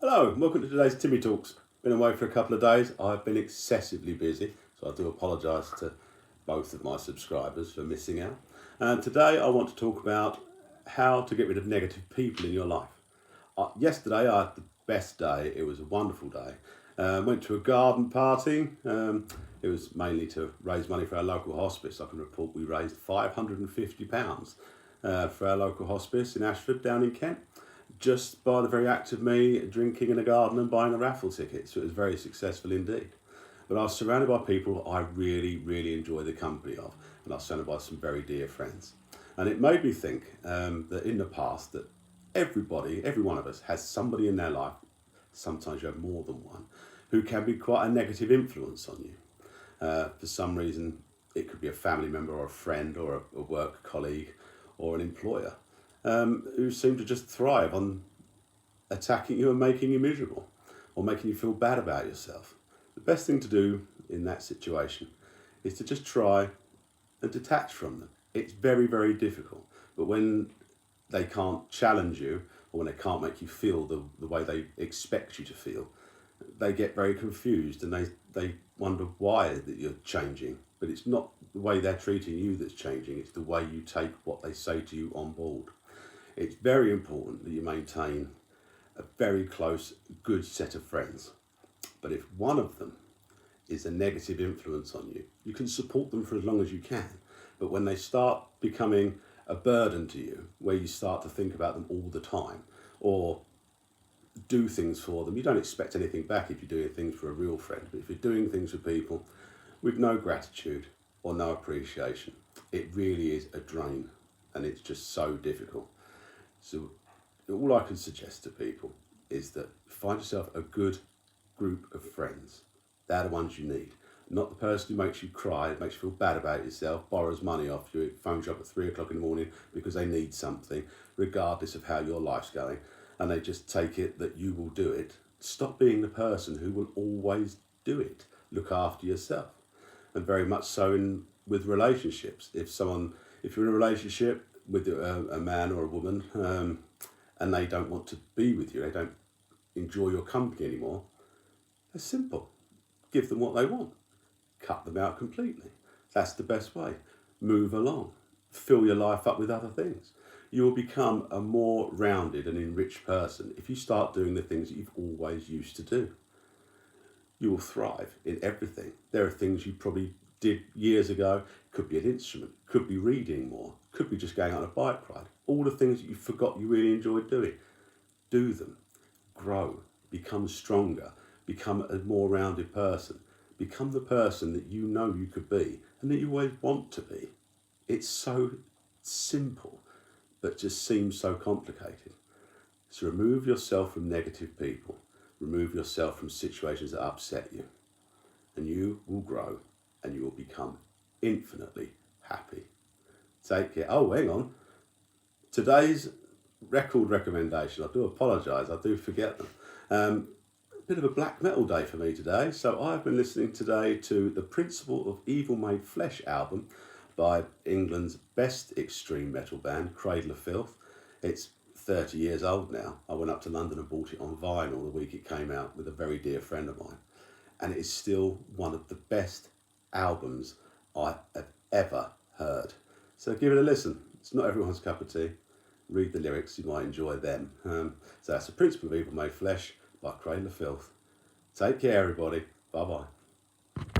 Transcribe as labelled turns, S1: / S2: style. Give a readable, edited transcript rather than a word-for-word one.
S1: Hello and welcome to today's Timmy Talks. Been away for a couple of days. I've been excessively busy, so I do apologise to both of my subscribers for missing out. And today I want to talk about how to get rid of negative people in your life. Yesterday I had the best day. It was a wonderful day. Went to a garden party. It was mainly to raise money for our local hospice. I can report we raised £550 for our local hospice in Ashford down in Kent, just by the very act of me drinking in a garden and buying a raffle ticket. So it was very successful indeed. But I was surrounded by people I really enjoy the company of, and I was surrounded by some very dear friends. And it made me think that in the past that every one of us has somebody in their life, sometimes you have more than one, who can be quite a negative influence on you. For some reason, it could be a family member or a friend or a work colleague or an employer, who seem to just thrive on attacking you and making you miserable or making you feel bad about yourself. The best thing to do in that situation is to just try and detach from them. It's very difficult, but when they can't challenge you or when they can't make you feel the way they expect you to feel, they get very confused and they wonder why that you're changing. But it's not the way they're treating you that's changing, it's the way you take what they say to you on board. It's very important that you maintain a very close, good set of friends. But if one of them is a negative influence on you, you can support them for as long as you can. But when they start becoming a burden to you, where you start to think about them all the time, or do things for them, you don't expect anything back if you're doing things for a real friend. But if you're doing things for people with no gratitude or no appreciation, it really is a drain, and it's just so difficult. So all I can suggest to people is that find yourself a good group of friends. They're the ones you need. Not the person who makes you cry, makes you feel bad about yourself, borrows money off you, phones you up at 3 o'clock in the morning because they need something, regardless of how your life's going, and they just take it that you will do it. Stop being the person who will always do it. Look after yourself. And very much so with relationships. If you're in a relationship with a man or a woman, and they don't want to be with you, they don't enjoy your company anymore, it's simple. Give them what they want. Cut them out completely. That's the best way. Move along. Fill your life up with other things. You will become a more rounded and enriched person if you start doing the things that you've always used to do. You will thrive in everything. There are things you probably did years ago. Could be an instrument, could be reading more, could be just going on a bike ride. All the things that you forgot you really enjoyed doing. Do them. Grow. Become stronger. Become a more rounded person. Become the person that you know you could be and that you always want to be. It's so simple, but just seems so complicated. So remove yourself from negative people. Remove yourself from situations that upset you. And you will grow and you will become infinitely happy. Take care. Oh, hang on. Today's record recommendation, I do apologise, I do forget them. A bit of a black metal day for me today. So I've been listening today to the Principle of Evil Made Flesh album by England's best extreme metal band, Cradle of Filth. It's 30 years old now. I went up to London and bought it on vinyl the week it came out with a very dear friend of mine. And it is still one of the best albums I have ever heard. So give it a listen. It's not everyone's cup of tea. Read the lyrics, you might enjoy them. So that's The Principle of Evil Made Flesh by Cradle of Filth. Take care, everybody. Bye-bye.